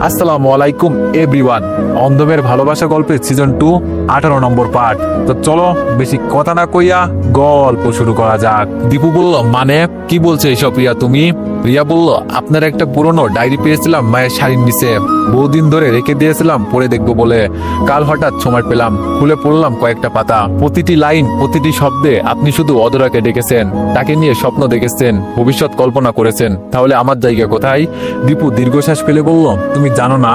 আসসালামু আলাইকুম এভরিওয়ান। অন্ধমের ভালোবাসা গল্পের সিজন 2 18 নম্বর পার্ট। তো চলো বেশি কথা না কইয়া গল্প শুরু করা যাক। দীপু বলল, মানে কি বলছে এসব রিয়া তুমি? রিয়া বলল, আপনার একটা পুরনো ডায়েরি পেয়েছিলাম মায়ের শাড়ির নিচে, বহুদিন ধরে রেখে দিয়েছিলাম পড়ে দেখবো বলে। কাল হঠাৎ সময় পেলাম, খুলে পড়লাম কয়েকটা পাতা। প্রতিটি লাইন, প্রতিটি শব্দে আপনি শুধু অধরাকে ডেকেছেন, তাকে নিয়ে স্বপ্ন দেখেছেন, ভবিষ্যৎ কল্পনা করেছেন। তাহলে আমার জায়গা কোথায়? দীপু দীর্ঘশ্বাস ফেলে বলল, তুমি জানো না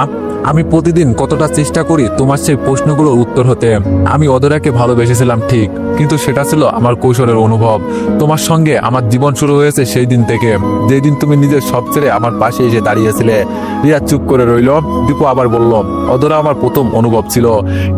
আমি প্রতিদিন কতটা চেষ্টা করি তোমার সেই প্রশ্নগুলোর উত্তর হতে। আমি অধরাকে ভালোবেসেছিলাম ঠিক, কিন্তু সেটা ছিল আমার কৈশোরের অনুভব। তোমার সঙ্গে আমার জীবন শুরু হয়েছে সেই দিন থেকে, যেই দিন তুমি নিজের সব ছেড়ে আমার পাশে এসে দাঁড়িয়েছিলে। রিয়া চুপ করে রইল। দীপু আবার বলল, অধরা আমার প্রথম অনুভব ছিল,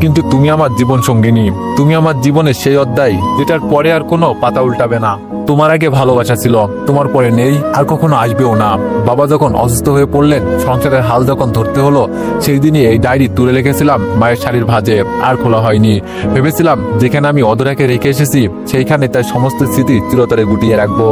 কিন্তু তুমি আমার জীবন সঙ্গিনী। তুমি আমার জীবনের সেই অধ্যায় যেটার পরে আর কোনো পাতা উল্টাবে না। তোমার আগে ভালোবাসা ছিল, তোমার পরে নেই, আর কখনো আসবেও না। বাবা যখন অসুস্থ হয়ে পড়লেন, সংসারের হাল যখন ধরতে হলো, সেই দিনই এই ডায়েরি তুলে রেখেছিলাম মায়ের শাড়ির ভাঁজে, আর খোলা হয়নি। ভেবেছিলাম যেখানে আমি অধরাকে রেখে এসেছি সেইখানে তার সমস্ত স্মৃতি চিরতরে গুটিয়ে রাখবো।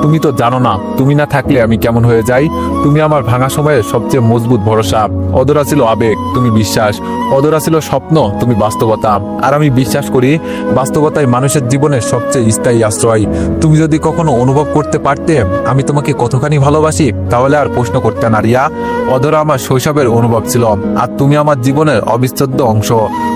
তুমি তো জানো না তুমি না থাকলে আমি কেমন হয়ে যাই। তুমি আমার ভাঙা সময়ের সবচেয়ে মজবুত ভরসা। অধরা ছিল আবেগ, তুমি বিশ্বাস। অধরা ছিল স্বপ্ন, তুমি বাস্তবতা। আর আমি বিশ্বাস করি বাস্তবতাই মানুষের জীবনের সবচেয়ে স্থায়ী আশ্রয়। তুমি যদি কখনো অনুভব করতে পারতে আমি তোমাকে কতখানি ভালোবাসি, তাহলে আর প্রশ্ন করতে না রিয়া। অধরা আমার শৈশবের অনুভব ছিল, আর তুমি আমার জীবনের অবিচ্ছেদ্য অংশ।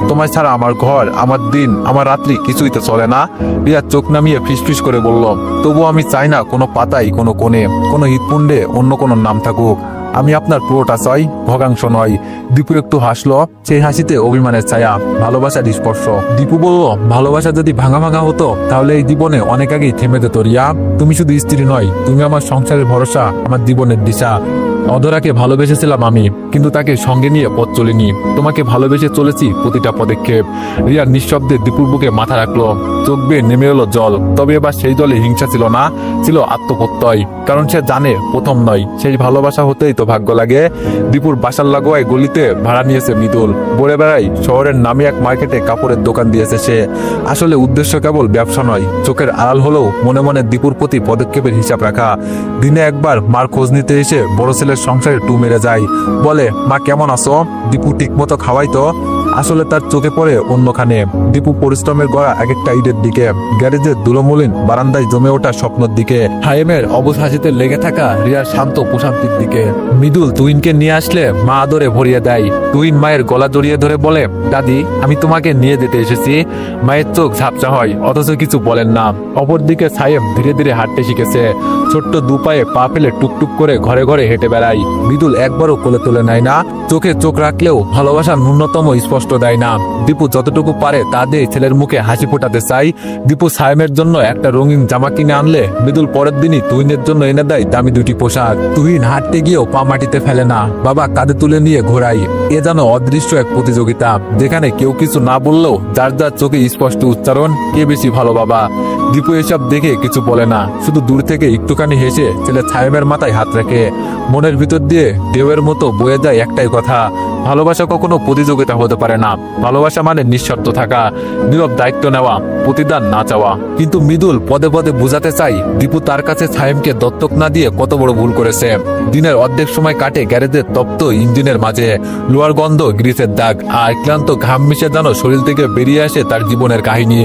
তোমার ছাড়া আমার ঘর, আমার দিন, আমার রাত্রি কিছুই তো চলে না। রিয়া চোখ নামিয়ে ফিসফিস করে বলল, তবু আমি চাই না কোনো পাতায়, কোনো কোণে, কোনো হৃৎপুণ্ডে অন্য কোনো নাম থাকুক। আমি আপনার পুরোটা চাই, ভগাংশ নয়। দীপু একটু হাসলো, সেই হাসিতে অভিমানের ছায়া, ভালোবাসার স্পর্শ। দীপু বলল, ভালোবাসা যদি ভাঙা ভাঙা হতো তাহলে এই জীবনে অনেক আগেই থেমে যেত রিয়া। তুমি শুধু স্ত্রী নয়, তুমি আমার সংসারের ভরসা, আমার জীবনের দিশা। অধরাকে ভালোবেসেছিলাম আমি, কিন্তু তাকে সঙ্গে নিয়ে পথ চলিনি। তোমাকে ভালোবেসে চলেছি প্রতিটা পদক্ষেপ। রিয়া নিঃশব্দে দীপুর বুকে মাথা রাখলো, চোখ বেয়ে নেমে এলো জল। তবে এবার সেই জলে হিংসা ছিল না, ছিল আত্মপ্রত্যয়। কারণ সে জানে প্রথম নয়, সেই ভালোবাসা হতেই তো ভাগ্য লাগে। দীপুর বাসার লাগোয়ায় গলিতে ভাড়া নিয়েছে মৃদুল, বলে বেড়াই শহরের নামি এক মার্কেটে কাপড়ের দোকান দিয়েছে সে। আসলে উদ্দেশ্য কেবল ব্যবসা নয়, চোখের আড়াল হলেও মনে মনে দীপুর প্রতি পদক্ষেপের হিসাব রাখা। দিনে একবার মার খোঁজ নিতে এসে বড় ছেলের সংসারে টু মেরে যায়, বলে মা কেমন আছো? দীপু ঠিক মতো খাওয়াই তো। আসলে তার চোখে পড়ে অন্যখানে। দীপু পরিশ্রমের গড়া এক একটা ঈদের দিকে, গ্যারেজের ধুলোমলিন বারান্দায় জমে ওঠা স্বপ্নের দিকে, হায়েমের অবুঝ হাসিতে লেগে থাকা রিয়ার শান্ত প্রশান্তির দিকে। মৃদুল তুহিনকে নিয়ে আসলে মা আদরে ভরিয়ে দেয়। তুহিন মায়ের গলা জড়িয়ে ধরে বলে, দাদি আমি তোমাকে নিয়ে যেতে এসেছি। মায়ের চোখ ঝাপসা হয়, অথচ কিছু বলেন না। অপরদিকে সায়েম ধীরে ধীরে হাঁটতে শিখেছে, ছোট্ট দুপায়ে পা ফেলে টুকটুক করে ঘরে ঘরে হেঁটে বেড়ায়। মৃদুল একবারও কোলে তুলে নেয় না, চোখে চোখ রাখলেও ভালোবাসার ন্যূনতম স্পষ্ট দেয় না। দীপু যতটুকু পারে তা দিয়ে ছেলের মুখে হাসি ফোটাতে চাই। দীপু সায়েমের জন্য একটা রঙিন জামা কিনে আনলে মৃদুল পরের দিনই তুহিনের জন্য এনে দেয় দামি দুটি পোশাক। তুহিন হাঁটতে গিয়েও পা মাটিতে ফেলে না, বাবা কাঁধে তুলে নিয়ে ঘোরাই। এ যেন অদৃশ্য এক প্রতিযোগিতা, যেখানে কেউ কিছু না বললেও যার যার চোখে স্পষ্ট উচ্চারণ, কে বেশি ভালো বাবা। দীপু এসব দেখে কিছু বলে না, শুধু দূর থেকে একটুখানি হেসে ছেলে সায়েমের মাথায় হাত রাখে। মনের ভিতর দিয়ে ঢেউয়ের মতো বয়ে যায় একটাই কথা, ভালোবাসা কখনো প্রতিযোগিতা হতে পারে না। ভালোবাসা মানে নিঃশর্ত থাকা, নীরব দায়িত্ব নেওয়া, প্রতিদান না চাওয়া। কিন্তু মৃদুল পদে পদে বোঝাতে চাই দীপু তার কাছে সায়েমকে দত্তক না দিয়ে কত বড় ভুল করেছে। দিনের অর্ধেক সময় কাটে গ্যারেজের তপ্ত ইঞ্জিনের মাঝে, লোহার গন্ধ, গ্রিসের দাগ, আর ক্লান্ত ঘাম মিশে যেন শরীর থেকে বেরিয়ে আসে তার জীবনের কাহিনী।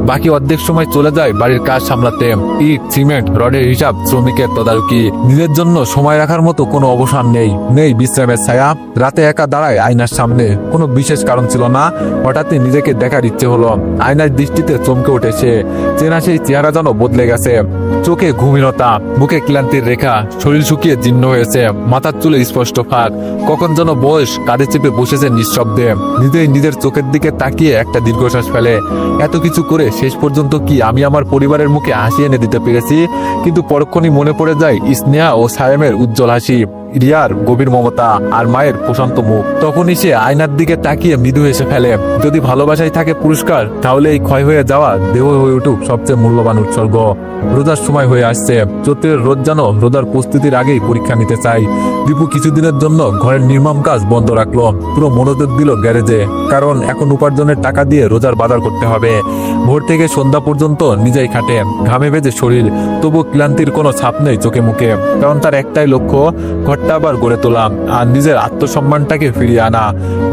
বাকি অর্ধেক সময় চলে যায় বাড়ির কাজ সামলাতে, ইট, সিমেন্ট, রডের হিসাব, শ্রমিকের তদারকি। নিজের জন্য সময় রাখার মতো কোনো অবসান নেই, নেই বিশ্রামের ছায়া। রাতে একা দাঁড়ায় আয়নার সামনে, কোনো বিশেষ কারণ ছিল না, হঠাৎই নিজেকে দেখার ইচ্ছে হলো। আয়নার দৃষ্টিতে চমকে উঠেছে, চেনা সেই চেহারা যেন বদলে গেছে। চোখে ঘুমিরতা, মুখে ক্লান্তির রেখা, শরীর শুকিয়ে জীর্ণ হয়েছে, মাথার চুলে স্পষ্ট ফাঁক। কখন যেন বয়স কাঁধে চেপে বসেছে নিঃশব্দে। নিজেই নিজের চোখের দিকে তাকিয়ে একটা দীর্ঘশ্বাস ফেলে। এত কিছু করে শেষ পর্যন্ত কি আমি আমার পরিবারের মুখে হাসি এনে দিতে পেরেছি? কিন্তু পরক্ষণই মনে পড়ে যায় স্নেহা ও সায়েমের উজ্জ্বল হাসি, রিয়ার গভীর মমতা, আর মায়ের প্রশান্ত মুখ। তখনই সে আয়নার দিকে তাকিয়ে মৃদু হেসে ফেলে। যদি ভালোবাসায় থাকে পুরস্কার, তাহলে এই ক্ষয় হয়ে যাওয়া দেহ হয়ে উঠুক সবচেয়ে মূল্যবান উৎসর্গ। রোজার সময় হয়ে আসছে, চৈত্রের রোদ যেন রোজার প্রস্তুতির আগেই পরীক্ষা নিতে চাই। দীপু কিছুদিনের জন্য ঘরের নির্মাণ কাজ বন্ধ রাখলো, পুরো মনোযোগ দিল গ্যারেজে। কারণ এখন উপার্জনের টাকা দিয়ে রোজার বাজার করতে হবে। ভোর থেকে সন্ধ্যা পর্যন্ত নিজেই খাটে, ঘামে ভেজে শরীর, তবু ক্লান্তির কোনো ছাপ নেই চোখে মুখে। কারণ তার একটাই লক্ষ্য, ঘরটা ক্যারিয়ারটা আবার গড়ে তোলা আর নিজের আত্মসম্মানটাকে ফিরিয়ে আনা।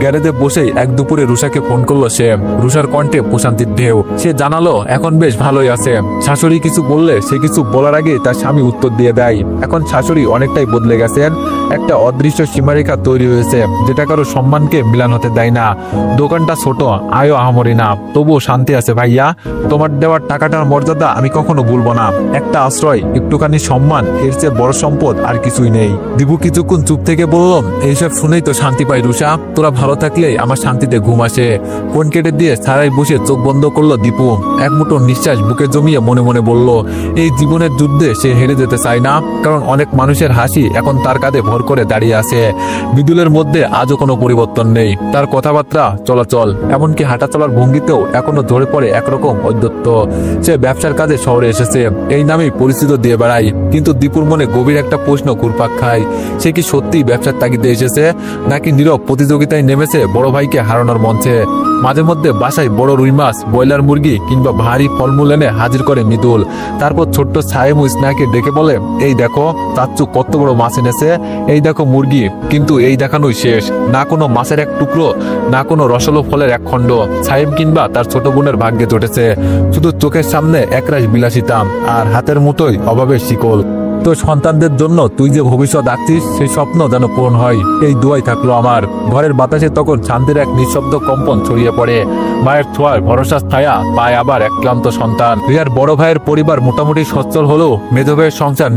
গ্যারেজে বসেই এক দুপুরে রুষাকে ফোন করলো সে। রুষার কণ্ঠে প্রশান্তির ঢেউ। সে জানালো এখন বেশ ভালোই আছে। শাশুড়ি কিছু বললে সে কিছু বলার আগে তার স্বামী উত্তর দিয়ে দেয়। এখন শাশুড়ি অনেকটাই বদলে গেছেন। একটা অদৃশ্য সীমারেখা তৈরি হয়েছে যেটা কারো সম্মানকে মিলান হতে দেয় না। দোকানটা ছোট, আয়ও আহামরি না, তবুও শান্তি আছে ভাইয়া। তোমার দেওয়ার টাকাটার মর্যাদা আমি কখনো ভুলবো না। একটা আশ্রয়, একটুখানি সম্মান, এর চেয়ে বড় সম্পদ আর কিছুই নেই। দীপু কিছুক্ষণ চুপ থেকে বলল, এইসব শুনেই তো শান্তি পাই রুষা। তোরা ভালো থাকলে আমার শান্তিতে ঘুম আসে। ফোন কেটে দিয়ে ছাড়াই বসে চোখ বন্ধ করলো দীপু। এক মুঠো নিঃশ্বাস বুকে জমিয়ে মনে মনে বলল, এই জীবনের যুদ্ধে সে হেরে যেতে চায় না, কারণ অনেক মানুষের হাসি এখন তার কাঁধে ভর করে দাঁড়িয়ে আছে। মৃদুলের মধ্যে আজও কোনো পরিবর্তন নেই। তার কথাবার্তা, চলাচল, এমনকি হাঁটা চলার ভঙ্গিতেও এখনো ধরে পড়ে একরকম অদ্যত্ত। সে ব্যবসার কাজে শহরে এসেছে, এই নামেই পরিচিত দিয়ে বেড়ায়। কিন্তু দীপুর মনে গভীর একটা প্রশ্ন ঘুরপাক খায়। সে কি সত্যি ব্যবসার তাগিদে এসেছে, নাকি নীরব প্রতিযোগিতায় নেমেছে বড় ভাইকে হারানোর মঞ্চে? মাঝে মধ্যে বাসায় বড় রুই মাছ, ব্রয়লার মুরগি কিংবা ভারী ফলমূল এনে হাজির করে মৃদুল। তারপর ছোট্ট ছায়েমু স্নেহাকে ডেকে বলে, এই দেখো চাচ্চু কত বড় মাছ এনেছে, এই দেখো মুরগি। কিন্তু এই দেখানোই শেষ। না কোনো মাছের এক টুকরো, না কোনো রসালো ফলের এক খণ্ড ছায়েম কিংবা তার ছোট বোনের ভাগ্যে জুটেছে। শুধু চোখের সামনে একরাশ বিলাসিতা আর হাতের মুঠোয় অভাবের শিকল। তো সন্তানদের জন্য তুই যে ভবিষ্যৎ আঁকছিস সেই স্বপ্ন যেন পূরণ হয়, এই দোয়াই থাকলো আমার। ঘরের বাতাসে তখন শান্তির এক নিঃশব্দ কম্পন ছড়িয়ে পড়ে। মায়ের ছোঁয়ার ভরসা ছায়া পায় আবার এক ক্লান্ত সন্তান। রিয়ার বড় ভাইয়ের পরিবার মোটামুটি সচ্ছল হলেও মেজ ভাইয়ের সংসার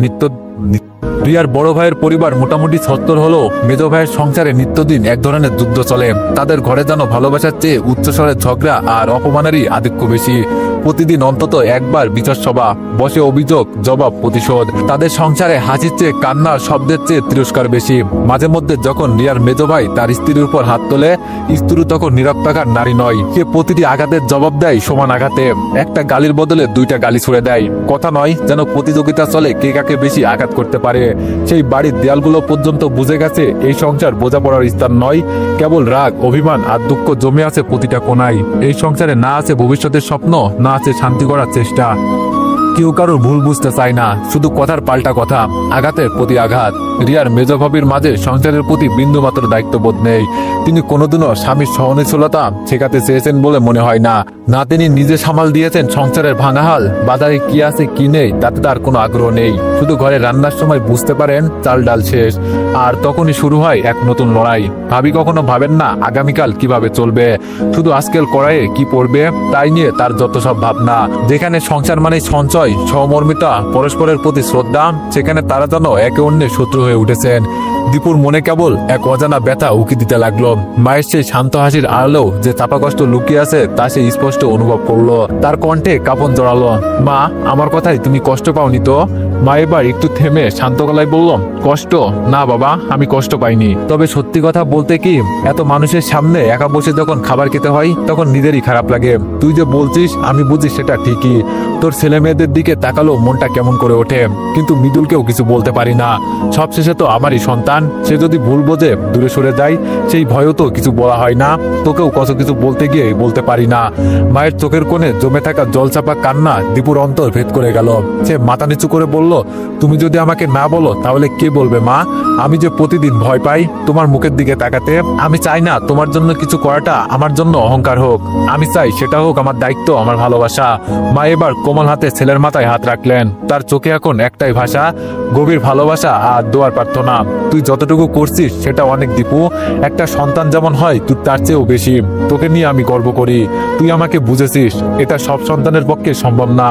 রিয়ার বড় ভাইয়ের পরিবার মোটামুটি সচ্ছল হলো, মেজ ভাইয়ের সংসারে নিত্যদিন এক ধরনের যুদ্ধ চলে। তাদের ঘরে যেন ভালোবাসার চেয়ে উচ্চস্বরের ঝগড়া আর অপমানেরই আধিক্য বেশি। প্রতিদিন অন্তত একবার বিচার সভা বসে, অভিযোগ, জবাব, প্রতিশোধ। তাদের সংসারে হাসির চেয়ে কান্না, শব্দের চেয়ে তিরস্কার বেশি। মাঝে মধ্যে যখন রিয়ার মেজ ভাই তার স্ত্রীর উপর হাত তোলে, স্ত্রী তখন নিরক্তাকার নারী নয়, সে প্রতিটি আঘাতের জবাব দেয় সমান আঘাতে। একটা গালির বদলে দুইটা গালি ছুড়ে দেয়। কথা নয়, যেন প্রতিযোগিতা চলে কে কাকে বেশি আঘাত করতে পারে। সেই বাড়ির দেয়ালগুলো পর্যন্ত বুঝে গেছে এই সংসার বোঝাপড়ার স্থান নয়, কেবল রাগ, অভিমান আর দুঃখ জমে আছে প্রতিটা কোনায়। এই সংসারে না আছে ভবিষ্যতের স্বপ্ন, না আছে শান্তি করার চেষ্টা। কেউ কারোর ভুল বুঝতে চায় না, শুধু কথার পাল্টা কথা, আঘাতের প্রতি আঘাত। রিয়ার মেজ ভাবির মাঝে সংসারের প্রতি বিন্দুমাত্র দায়িত্ববোধ নেই। তিনি কোনোদিনও স্বামীর সহনশীলতা শেখাতে চেয়েছেন বলে মনে হয় না। না তিনি নিজে সামাল দিয়েছেন সংসারের ভাঙাহাল। বাজারে কি আছে কি নেই তাতে তার কোনো আগ্রহ নেই। শুধু ঘরে রান্নার সময় বুঝতে পারেন চাল ডাল শেষ, আর তখনই শুরু হয় এক নতুন লড়াই। ভাবি কখনো ভাবেন না আগামীকাল কিভাবে চলবে, শুধু আজকের কড়াইয়ে কি পড়বে তাই নিয়ে তার যত সব ভাবনা। যেখানে সংসার মানে সঞ্চয়, সহমর্মিতা, পরস্পরের প্রতি শ্রদ্ধা, সেখানে তারা যেন একে অন্যের শত্রু হয়ে উঠেছেন। দীপুর মনে কেবল এক অজানা ব্যথা উকি দিতে লাগলো। মায়ের সেই শান্ত হাসির আড়ালেও যে চাপা কষ্ট লুকিয়ে আছে তা সে স্পষ্ট অনুভব করলো। তার কণ্ঠে কাঁপন জড়ালো। মা, আমার কথায় তুমি কষ্ট পাওনি তো? মা এবার একটু থেমে শান্ত গলায় বলল, কষ্ট না বাবা, আমি কষ্ট পাইনি। তবে সত্যি কথা বলতে কি, এত মানুষের সামনে একা বসে যখন খাবার খেতে হয় তখন নিজেরই খারাপ লাগে। তুই যে বলছিস আমি বুঝি সেটা ঠিকই। তোর ছেলে মেয়েদের দিকে তাকালো মনটা কেমন করে ওঠে, কিন্তু মৃদুলকেও কিছু বলতে পারি না। সবশেষে তো আমারই সন্তান, সে যদি ভুল বোঝে দূরে সরে যায় সেই ভয়ও তো কিছু বলা হয় না। তোকেও কত কিছু বলতে গিয়ে বলতে পারি না। মায়ের চোখের কোণে জমে থাকা জলচাপা কান্না দীপুর অন্তর ভেদ করে গেল। সে মাথা নিচু করে বলল, তুমি যদি আমাকে না বলো তাহলে কে বলবে মা? আমি যে প্রতিদিন ভয় পাই তোমার মুখের দিকে তাকাতে। আমি চাই না তোমার জন্য কিছু করাটা আমার জন্য অহংকার হোক। আমি চাই সেটা হোক আমার দায়িত্ব, আমার ভালোবাসা। মা এবার কোমল হাতে ছেলের মাথায় হাত রাখলেন। তার চোখে এখন একটাই ভাষা, গভীর ভালোবাসা আর দোয়ার প্রার্থনা। তুই যতটুকু করছিস সেটা অনেক দীপু। একটা সন্তান যেমন হয় তুই তার চেয়েও বেশি। তোকে নিয়ে আমি গর্ব করি। তুই আমাকে বুঝেছিস, এটা সব সন্তানের পক্ষে সম্ভব না।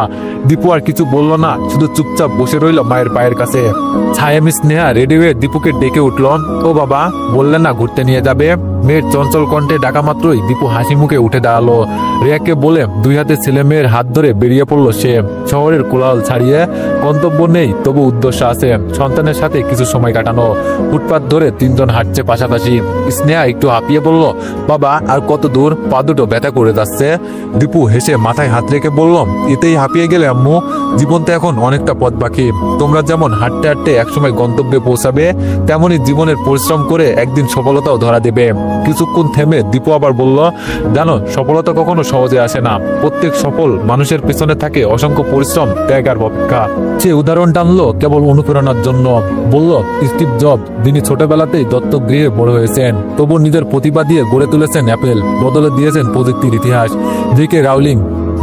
দীপু আর কিছু বলল না, শুধু চুপচাপ বসে রইল মায়ের পায়ের কাছে। ছায়ামি স্নেহা রেডি হয়ে দীপুকে ডেকে উঠল। ও বাবা, বললেন না ঘুরতে নিয়ে যাবে? মেয়ের চঞ্চল কণ্ঠে ডাকা মাত্রই দীপু হাসি মুখে উঠে দাঁড়ালো। রিয়াকে বলে দুই হাতে ছেলে মেয়ের হাত ধরে বেরিয়ে পড়লো সে। শহরের কোলাহল ছাড়িয়ে, গন্তব্য নেই তবু উদ্দেশ্য আছে, সন্তানের সাথে কিছু সময় কাটানো। ফুটপাত ধরে তিনজন হাঁটছে পাশাপাশি। স্নেহা একটু হাঁপিয়ে বলল, বাবা আর কত দূর? পা দুটো ব্যথা করে যাচ্ছে। আসছে। দীপু হেসে মাথায় হাত রেখে বলল, এতেই হাঁপিয়ে গেলে আম্মু? জীবন তো এখন অনেকটা পথ বাকি। তোমরা যেমন হাঁটতে হাঁটতে একসময় গন্তব্যে পৌঁছাবে, তেমনি জীবনের পরিশ্রম করে একদিন সফলতাও ধরা দেবে। কিছুক্ষণ থেমে দীপু আবার বলল, জানো সফলতা কখনো সহজে আসে না। প্রত্যেক সফল মানুষের পেছনে থাকে অসংখ্য পরিশ্রম, ত্যাগ আর অপেক্ষা। সে উদাহরণ টানলো কেবল অনুপ্রেরণার জন্য। বলল, স্টিভ জব যিনি ছোটবেলাতেই দত্তক গৃহে বড় হয়েছেন, তবু নিজের প্রতিভা দিয়ে গড়ে তুলেছেন অ্যাপেল, বদলে দিয়েছেন প্রযুক্তির ইতিহাস। জি.কে রাউলিং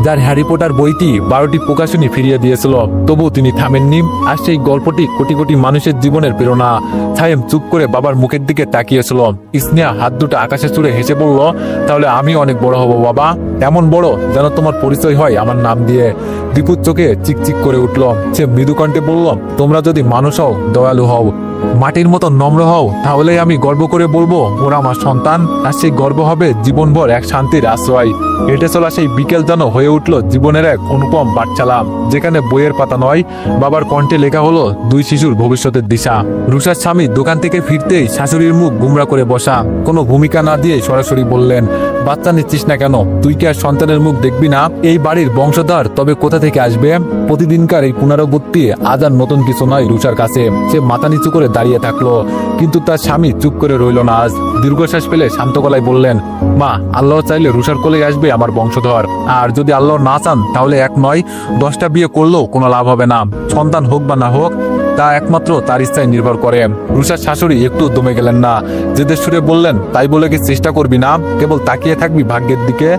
যার হ্যারি পটার বইটি 12টি প্রকাশনী ফিরিয়ে দিয়েছিল, তবু তিনি থামেননি। আর সেই গল্পটি কোটি কোটি মানুষের জীবনের প্রেরণা। সায়েম চুপ করে বাবার মুখের দিকে তাকিয়েছিল। স্নেহা হাত দুটো আকাশে ছুড়ে হেসে বলল, তাহলে আমি অনেক বড় হব বাবা, এমন বড় যেন তোমার পরিচয় হয় আমার নাম দিয়ে। দীপুর চোখে চিকচিক করে উঠল। সে মৃদু কণ্ঠে বলল, তোমরা যদি মানুষ হও, দয়ালু হও, মাটির মতো নম্র হও, তাহলেই আমি গর্ব করে বলবো ওরা আমার সন্তান। আর সেই গর্ব হবে জীবনভর এক শান্তির আশ্রয়। হেঁটে চলা সেই বিকেল যেন হয়ে উঠল জীবনের এক অনুপম পাঠশালা, যেখানে বইয়ের পাতা নয়, বাবার কণ্ঠে লেখা হলো দুই শিশুর ভবিষ্যতের দিশা। রুষার স্বামী দোকান থেকে ফিরতেই শাশুড়ির মুখ গুমরা করে বসা। কোনো ভূমিকা না দিয়ে সরাসরি বললেন, বাচ্চা নিচ্ছিস না কেন? তুই কি আর সন্তানের মুখ দেখবি না? এই বাড়ির বংশধর তবে কোথা থেকে আসবে? প্রতিদিনকার এই পুনরাবৃত্তি আজ আর নতুন কিছু নয় রুষার কাছে। সে মাথা নিচু করে দাঁড়িয়ে থাকলো, কিন্তু তার স্বামী চুপ করে রইল না আজ। দীর্ঘশ্বাস ফেলে শান্ত গলায় বললেন, মা, আল্লাহ চাইলে রুষার কোলেই আসবে আমার বংশধর। আর যদি আল্লাহ না চান, তাহলে এক নয় 10টা বিয়ে করলেও কোনো লাভ হবে না। সন্তান হোক বা না হোক, তা একমাত্র তার ইচ্ছায় নির্ভর করে। রুষার শাশুড়ি একটু দমে গেলেন না, জেদের সুরে বললেন, তাই বলে কি চেষ্টা করবি না? কেবল তাকিয়ে থাকবি ভাগ্যের দিকে?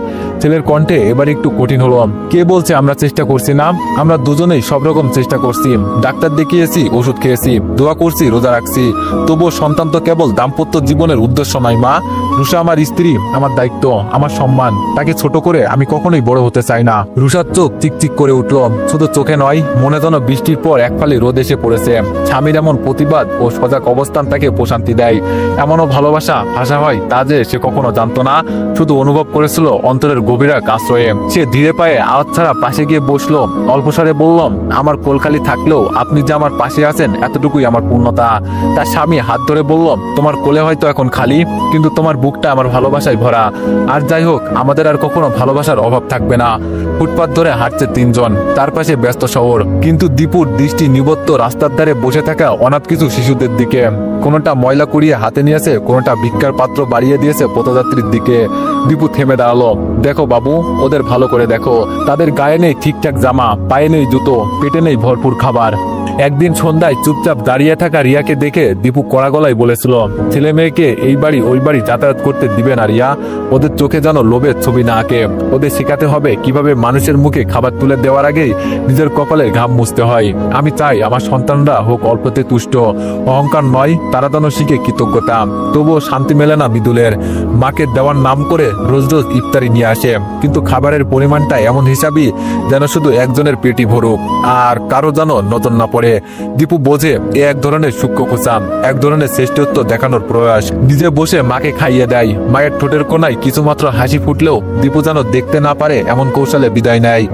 ছেলের কণ্ঠে এবার একটু কঠিন হলো। কে বলছে আমরা চেষ্টা করছি না? আমরা দুজনেই সব রকম চেষ্টা করছি। ডাক্তার দেখিয়েছি, ওষুধ খেয়েছি, দোয়া করছি, রোজা রাখছি। তবুও সন্তান তো কেবল দাম্পত্য জীবনের উদ্দেশ্য নয় মা। রুষা আমার স্ত্রী, আমার দায়িত্ব, আমার সম্মান। তাকে ছোট করে আমি কখনোই বড় হতে চাই না। রুষার চোখ চিকচিক করে উঠল। শুধু চোখে নয়, মনে যেন বৃষ্টির পর এক ফালি রোদ এসে পড়েছে। স্বামীর এমন প্রতিবাদ ও সজাগ অবস্থান তাকে প্রশান্তি দেয়। এমনও ভালোবাসা ভাষা হয় তা যে সে কখনো জানতো না, শুধু অনুভব করেছিল অন্তরের গভীর আশ্রয়ে। সে ধীরে পায়ে আওয়াজ ছাড়া পাশে গিয়ে বসলো। অল্পসারে বললাম, আমার কোলখালি থাকলেও আপনি যে আমার পাশে আছেন, এতটুকুই আমার পূর্ণতা। তার স্বামী হাত ধরে বলল, তোমার কোলে হয়তো এখন খালি, কিন্তু তোমার বুকটা আমার ভালোবাসায় ভরা। আর যাই হোক, আমাদের আর কখনো ভালোবাসার অভাব থাকবে না। ফুটপাত ধরে হাঁটছে তিনজন, তার পাশে ব্যস্ত শহর, কিন্তু দীপুর দৃষ্টি নিবদ্ধ রাস্তার ধারে বসে থাকা অনাথ কিছু শিশুদের দিকে। কোনোটা ময়লা কুড়িয়ে হাতে নিয়েছে, কোনোটা ভিক্ষার পাত্র বাড়িয়ে দিয়েছে পথযাত্রীর দিকে। দীপু থেমে দাঁড়ালো। দেখো বাবু, ওদের ভালো করে দেখো। তাদের গায়ে নেই ঠিকঠাক জামা, পায়ে নেই জুতো, পেটে নেই ভরপুর খাবার। একদিন সন্ধ্যায় চুপচাপ দাঁড়িয়ে থাকা রিয়াকে দেখে দীপু কড়া গলায় বলেছিল, ছেলে মেয়েকে এই বাড়ি ওই বাড়ি যাতায়াত করতে দিবে না রিয়া। ওদের চোখে যেন লোভের ছবি না আঁকে। ওদের শেখাতে হবে কিভাবে মানুষের মুখে খাবার তুলে দেওয়ার আগেই নিজের কপালের ঘাম মুছতে হয়। আমি চাই আমার সন্তানরা হোক অল্পতে তুষ্ট, অহংকার নয়, তারা যেন শিখে কৃতজ্ঞতা। তবুও শান্তি মেলে না মৃদুলের। মাকে দেওয়ার নাম করে রোজ রোজ ইফতারি নিয়ে আসে, কিন্তু খাবারের পরিমাণটা এমন হিসাবই যেন শুধু একজনের পেটি ভরুক, আর কারো যেন নজর না পড়ে। দীপু বোঝে এ এক ধরনের সূক্ষ্ম খোঁচা, এক ধরনের শ্রেষ্ঠত্ব দেখানোর প্রয়াস। নিজে বসে মাকে খাইয়ে দেয়। মায়ের ঠোঁটের কোনায় কিছুমাত্র হাসি ফুটলেও দীপু যেন দেখতে না পারে এমন কৌশলে বিদায় নেয়।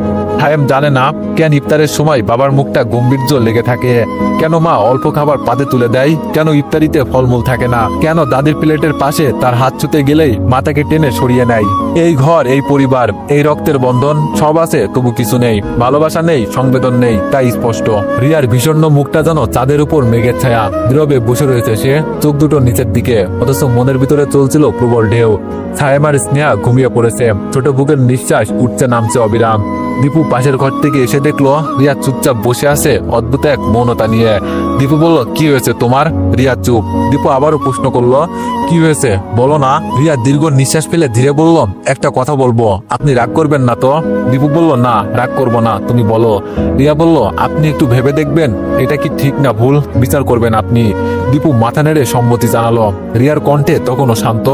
হায়েম জানে না কেন ইফতারের সময় বাবার মুখটা গম্ভীর্য লেগে থাকে, কেন মা অল্প খাবার পাতে তুলে দেয়, কেন ইফতারিতে ফলমূল থাকে না, কেন দাদির প্লেটের পাশে তার হাত ছুতে গেলেই মাথাকে টেনে সরিয়ে নেয়। এই ঘর, এই পরিবার, এই রক্তের বন্ধন সব আছে, তবু কিছু নেই, ভালোবাসা নেই, সংবেদন নেই, তাই স্পষ্ট। রিয়ার বিষণ্ণ মুখটা যেন চাঁদের উপর মেঘের ছায়া। নীরবে বসে রয়েছে সে, চোখ দুটো নিচের দিকে, অথচ মনের ভিতরে চলছিল প্রবল ঢেউ। ছায়ামার স্নেহা ঘুমিয়ে পড়েছে, ছোট বুকের নিঃশ্বাস উঠছে নামছে অবিরাম। দীপু পাশের ঘর থেকে এসে দেখলো রিয়া চুপচাপ বসে আছে অদ্ভুত এক মৌনতা নিয়ে। দীপু বলল, কি হয়েছে তোমার? রিয়া চুপ। দীপু আবারও প্রশ্ন করলো, কি হয়েছে বলো না। রিয়া দীর্ঘ নিঃশ্বাস ফেলে ধীরে বলল, একটা কথা বলবো, আপনি রাগ করবেন না তো? দীপু বলল, না, রাগ করবো না, তুমি বলো। রিয়া বলল, আপনি একটু ভেবে দেখবেন, এটা কি ঠিক না ভুল, বিচার করবেন আপনি। দীপু মাথা নেড়ে সম্মতি জানালো। রিয়ার কণ্ঠে তখনও শান্ত,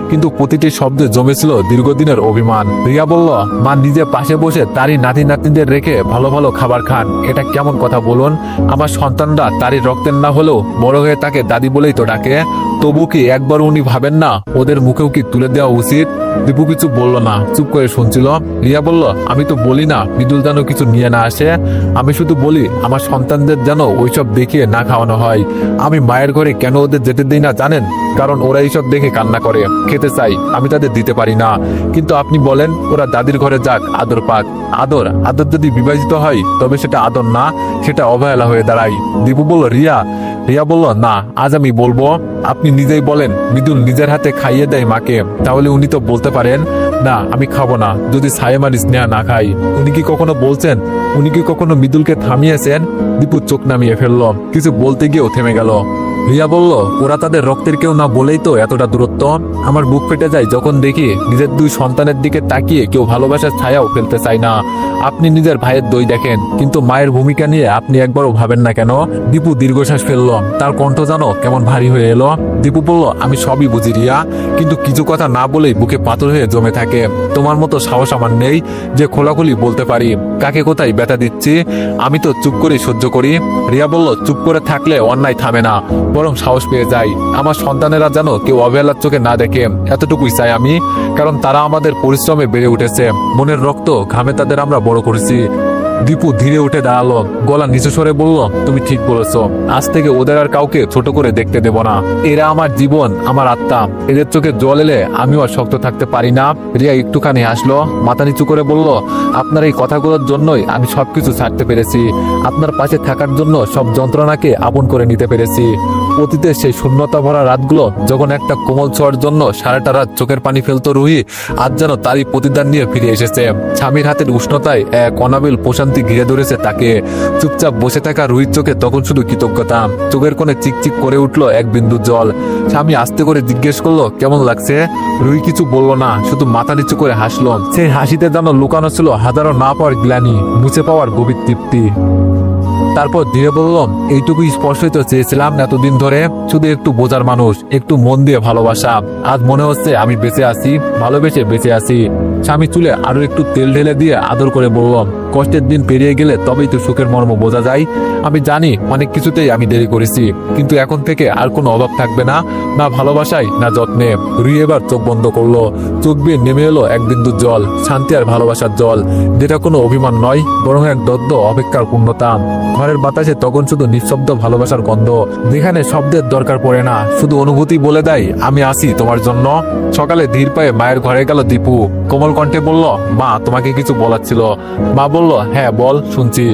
কিন্তু প্রতিটি শব্দে জমেছিল দীর্ঘদিনের অভিমান। রিয়া বলল, মা নিজে পাশে বসে তারই নাতি নাতনিদের রেখে ভালো ভালো খাবার খান, এটা কেমন কথা বলুন? আমার সন্তানরা তারই রক্তের না হলেও বড় হয়ে তাকে দাদি বলেই তো ডাকে। তবু কি একবার উনি ভাবেন না ওদের মুখেও কি তুলে দেওয়া উচিত? দীপু কিছু বলল না, চুপ করে শুনছিল। রিয়া বলল, আমি তো বলি না মৃদুল যেন কিছু নিয়ে না আসে, আমি শুধু বলি আমার সন্তানদের যেন ওইসব দেখিয়ে না খাওয়ানো হয়। আমি মায়ের মায়ের ঘরে কেন ওদের যেতে দিই না জানেন? কারণ ওরা এইসব দেখে কান্না করে, খেতে চাই, আমি তাদের দিতে পারি না। কিন্তু আপনি বলেন ওরা দাদির ঘরে যাক, আদর পাক। আদর আদর যদি বিভাজিত হয় তবে সেটা আদর না, সেটা অবহেলা হয়ে দাঁড়ায়। দীপু বলল, রিয়া। রিয়া বলল, না, আজ আমি বলবো। আপনি নিজেই বলেন মৃদুল নিজের হাতে খাইয়ে দেয় মাকে, তাহলে উনি তো বলতে পারেন না আমি খাবো না যদি সায়েম আর স্নেহা না খাই। উনি কি কখনো বলছেন? উনি কি কখনো মৃদুলকে থামিয়েছেন? দীপু চোখ নামিয়ে ফেলল, কিছু বলতে গিয়েও থেমে গেল। রিয়া বলল, ওরা তাদের রক্তের কেউ না বলেই তো এতটা দূরত্ব। আমার বুক ফেটে যায় যখন দেখি নিজের দুই সন্তানের দিকে তাকিয়ে কেউ ভালোবাসার ছায়াও ফেলতে চায় না। আপনি নিজের ভাইয়ের দই দেখেন, কিন্তু মায়ের ভূমিকা নিয়ে আপনি একবারও ভাবেন না কেন? দীপু দীর্ঘশ্বাস ফেলল, তার কণ্ঠ জানো কেমন ভারী হয়ে এলো। দীপু বলল, আমি সবই বুঝি রিয়া, কিন্তু কিছু কথা না বলেই বুকে পাথর হয়ে জমে থাকে। তোমার মতো সাহস আমার নেই যে খোলাখুলি বলতে পারি কাকে কোথায় ব্যথা দিচ্ছি। আমি তো চুপ করে সহ্য করি। রিয়া বলল, চুপ করে থাকলে অন্যায় থামে না, বরং সাহস পেয়ে যায়। আমার সন্তানেরা যেন কেউ অবহেলার চোখে না দেখে, এতটুকুই চাই আমি। কারণ তারা আমাদের পরিশ্রমে বেড়ে উঠেছে, মনের রক্ত ঘামে তাদের আমরা বড় করেছি। দীপু ধীরে উঠে দাঁড়ালো, গলা নিচু স্বরে বলল, তুমি ঠিক বলেছো, আজ থেকে ওদের আর কাউকে ছোট করে দেখতে দেব না। এরা আমার জীবন, আমার আত্মা। এদের চোখে জল এলে আমিও আর শক্ত থাকতে পারি না। রিয়া একটুখানি হাসলো, মাথা নিচু করে বলল, আপনার এই কথাগুলোর জন্যই আমি সবকিছু ছাড়তে পেরেছি। আপনার পাশে থাকার জন্য সব যন্ত্রণাকে আপন করে নিতে পেরেছি। অতীতের সেই শূন্যতা ভরা রাতগুলো যখন একটা কোমল ছোঁয়ার জন্য সারাটা রাত চোখের পানি ফেলতো রুহি, আজ যেন তারই প্রতিদান নিয়ে ফিরে এসেছে। স্বামীর হাতের উষ্ণতায় এক অনাবিল প্রশান্তি ঘিরে ধরেছে তাকে। চুপচাপ বসে থাকা রুহির চোখে তখন শুধু কৃতজ্ঞতা। চোখের কোণে চিকচিক করে উঠলো এক বিন্দু জল। স্বামী আস্তে করে জিজ্ঞেস করলো, কেমন লাগছে? রুহি কিছু বলল না, শুধু মাথা নিচু করে হাসলো। সেই হাসিতে যেন লুকানো ছিল হাজারো না পাওয়ার গ্লানি, মুছে পাওয়ার গভীর তৃপ্তি। তারপর ধীরে বললাম, এইটুকু স্পষ্টই তো চেয়েছিলাম এতদিন ধরে, শুধু একটু বোঝার মানুষ, একটু মন দিয়ে ভালোবাসা। আজ মনে হচ্ছে আমি বেঁচে আছি, ভালোবেসে বেঁচে আছি। স্বামী চুলে আরো একটু তেল ঢেলে দিয়ে আদর করে বললাম, কষ্টের দিন পেরিয়ে গেলে তবেই তো সুখের মর্ম বোঝা যায়। আমি জানি অনেক কিছুতেই আমি দেরি করেছি, কিন্তু এখন থেকে আর কোনো অভাব থাকবে না, না ভালোবাসায় না যত্নে। রুই এবার চোখ বন্ধ করলো, চোখ বেয়ে নেমে এলো এক বিন্দু জল, শান্তি আর ভালোবাসার জল, যেটা কোনো অভিমান নয়, বরং এক দদ্দ অপেক্ষার পূর্ণতা। ঘরের বাতাসে তখন শুধু নিঃশব্দ ভালোবাসার গন্ধ, যেখানে শব্দের দরকার পড়ে না, শুধু অনুভূতি বলে দেয় আমি আছি তোমার জন্য। সকালে ধীর পায়ে মায়ের ঘরে গেল দীপু, কোমল কণ্ঠে বলল, মা তোমাকে কিছু বলার ছিল। মা বলল, হ্যাঁ বল, শুনছি।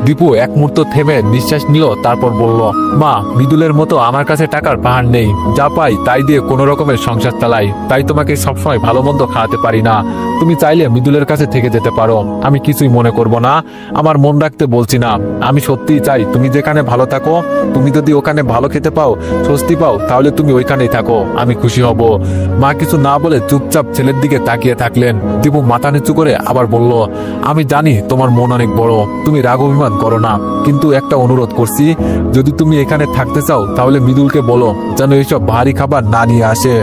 দীপু এক মুহূর্ত থেমে নিঃশ্বাস নিল, তারপর বলল, মা মৃদুলের মতো আমার কাছে টাকার পাহাড় নেই, যা পাই তাই দিয়ে কোনো রকমের সংসার চালাই, তাই তোমাকে সবসময় ভালো মন্দ খাওয়াতে পারি না। তুমি চাইলে মৃদুলের কাছে থেকে যেতে পারো, আমি কিছুই মনে করব না। আমার মন রাখতে বলছি না, আমি সত্যিই চাই তুমি যেখানে ভালো থাকো। তুমি যদি ওখানে ভালো খেতে পাও, স্বস্তি পাও, তাহলে তুমি ওইখানেই থাকো, আমি খুশি হব। মা কিছু না বলে চুপচাপ ছেলের দিকে তাকিয়ে থাকলেন। দীপু মাথা নিচু করে আবার বলল, আমি জানি তোমার মন অনেক বড়, তুমি রাগ অভিমান করো না, কিন্তু একটা অনুরোধ করছি, যদি তুমি এখানে থাকতে চাও তাহলে মৃদুলকে বলো যেন এইসব ভারী খাবার না নিয়ে আসে।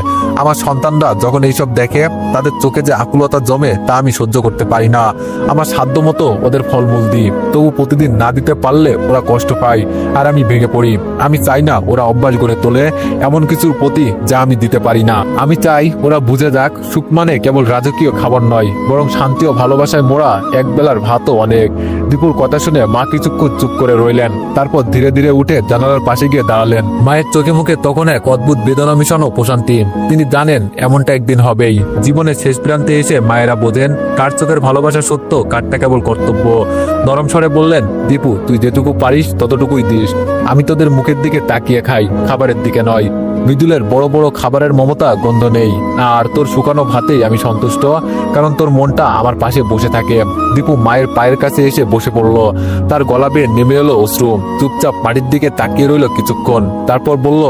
আমার সন্তানরা যখন এইসব দেখে তাদের চোখে যে আকুলতা জমে তা আমি সহ্য করতে পারি না। আমার সাধ্য মতো ওদের ফলমূল দিই, তবু প্রতিদিন না দিতে পারলে ওরা কষ্ট পায় আর আমি ভেঙে পড়ি। আমি চাই না ওরা অভ্যাস গড়ে তোলে এমন কিছুর প্রতি যা আমি দিতে পারি না। আমি চাই ওরা বুঝে যাক সুখ মানে কেবল রাজকীয় খাবার নয়, বরং শান্তি ও ভালোবাসায় মোড়া এক বেলার ভাতও অনেক। দীপুর কথা শুনে মা কিছুক্ষণ চুপ করে রইলেন, তারপর ধীরে ধীরে উঠে জানালার পাশে গিয়ে দাঁড়ালেন। মায়ের চোখে মুখে তখন এক অদ্ভুত বেদনা মিশানো প্রশান্তি। তিনি জানেন এমনটা একদিন হবেই। জীবনের শেষ প্রান্তে এসে মায়েরা বোঝেন কার চোখের ভালোবাসা সত্য, কারটা কেবল কর্তব্য। নরম স্বরে বললেন, দীপু তুই যেটুকু পারিস ততটুকুই দিস, আমি তোদের মুখের দিকে তাকিয়ে খাই, খাবারের দিকে নয়। মৃদুলের বড় বড় খাবারের মমতা গন্ধ নেই, আর তোর শুকানো ভাতেই আমি সন্তুষ্ট, কারণ তোর মনটা আমার পাশে বসে থাকে। দীপু মায়ের পায়ের কাছে এসে বসে পড়ল, তার গলা বেয়ে নেমে এলো অশ্রু। চুপচাপ মাটির দিকে তাকিয়ে রইল কিছুক্ষণ, তারপর বলল,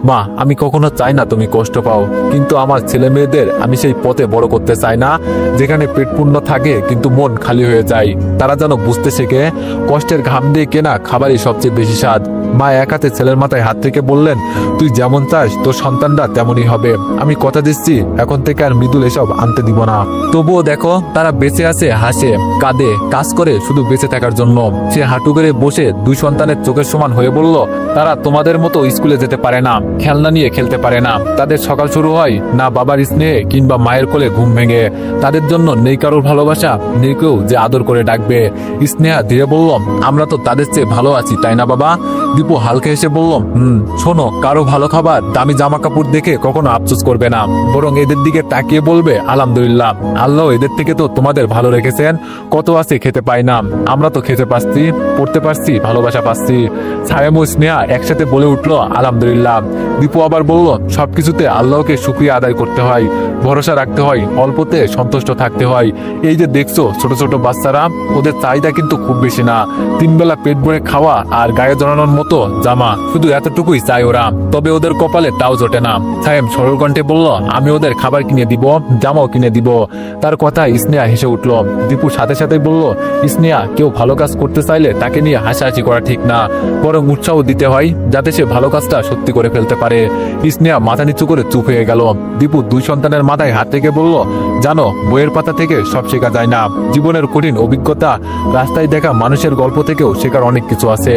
মা আমি কখনো চাই না তুমি কষ্ট পাও, কিন্তু আমার ছেলে মেয়েদের আমি সেই পথে বড় করতে চাই না যেখানে পেট পূর্ণ থাকে কিন্তু মন খালি হয়ে যায়। তারা যেন বুঝতে শেখে কষ্টের ঘাম দিয়ে কেনা খাবারই সবচেয়ে বেশি স্বাদ। মা এক হাতে ছেলের মাথায় হাত থেকে বললেন, তুই যেমন চাস তোর সন্তানরা তেমনই হবে। আমি কথা দিচ্ছি এখন থেকে আর মৃদুল এসব আনতে দিব না। তবুও দেখো তারা বেঁচে আছে, হাসে, কাঁদে, কাজ করে শুধু বেঁচে থাকার জন্য। সে হাঁটু গেড়ে বসে দুই সন্তানের চোখের সমান হয়ে বলল, তারা তোমাদের মতো স্কুলে যেতে পারে না, খেলনা নিয়ে খেলতে পারে না, তাদের সকাল শুরু হয় না বাবার স্নেহে কিংবা মায়ের কোলে ঘুম ভেঙে। তাদের জন্য নেই কারোর ভালোবাসা, নেই কেউ যে আদর করে ডাকবে। স্নেহা ধীরে বলল, আমরা তো তাদের চেয়ে ভালো আছি তাই না বাবা? দীপু হালকা হেসে বলল, শোনো, কারো ভালো খাবার দামি জামা কাপড় দেখে কখনো আফসোস করবে না, বরং এদের দিকে তাকিয়ে বলবে আলহামদুলিল্লাহ, আল্লাহ এদের থেকে তো তোমাদের ভালো রেখেছেন। কত আছে খেতে পাই না, আমরা তো খেতে পাচ্ছি, পড়তে পারছি, ভালোবাসা পাচ্ছি। সায়েম ও স্নেহা একসাথে বলে উঠলো আলহামদুলিল্লাহ। দীপু আবার বলল, সবকিছুতে আল্লাহকে শুকরিয়া আদায় করতে হয়, ভরসা রাখতে হয়, অল্পতে সন্তুষ্ট থাকতে হয়। এই যে দেখছো ছোট ছোট বাচ্চারা, ওদের চাহিদা কিন্তু খুব বেশি না, 3 বেলা পেট ভরে খাওয়া আর গায়ে জড়ানোর মতো জামা, শুধু এতটুকুই চাই ওরা। তবে ওদের কপালে তাও জোটে না। সাহেব সরল কণ্ঠে বলল, আমি ওদের খাবার কিনে দিব, জামাও কিনে দিব। তার কথা স্নেহা হেসে উঠল। দীপু সাথে সাথে বলল, স্নেহা, কেউ ভালো কাজ করতে চাইলে তাকে নিয়ে হাসাহাসি করা ঠিক না, বরং উৎসাহ দিতে হয় যাতে সে ভালো কাজটা সত্যি করে ফেলতে পারে। স্নেহা মাথা নিচু করে চুপ হয়ে গেল। দীপু 2 সন্তানের মাথায় হাত থেকে বলল, জানো, বইয়ের পাতা থেকে সব শেখা যায় না, জীবনের কঠিন অভিজ্ঞতা, রাস্তায় দেখা মানুষের গল্প থেকেও শেখার অনেক কিছু আছে।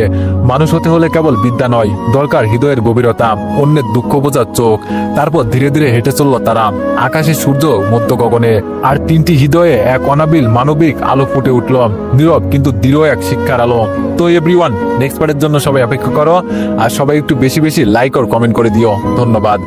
মানুষ হতে হলে কেবল বিদ্যা নয়, দরকার হৃদয়ের গভীরতা, অন্যের দুঃখ বোঝার চোখ। তারপর ধীরে ধীরে হেঁটে চলল তারা, আকাশে সূর্য, মধ্য গগনে, আর 3টি হৃদয়ে এক অনাবিল মানবিক আলো ফুটে উঠল, নীরব কিন্তু দৃঢ় এক শিক্ষার আলো। তো এভরিওয়ান, নেক্সট পার্টের জন্য সবাই অপেক্ষা করো, আর সবাই একটু বেশি বেশি লাইক আর কমেন্ট করে দিও। ধন্যবাদ।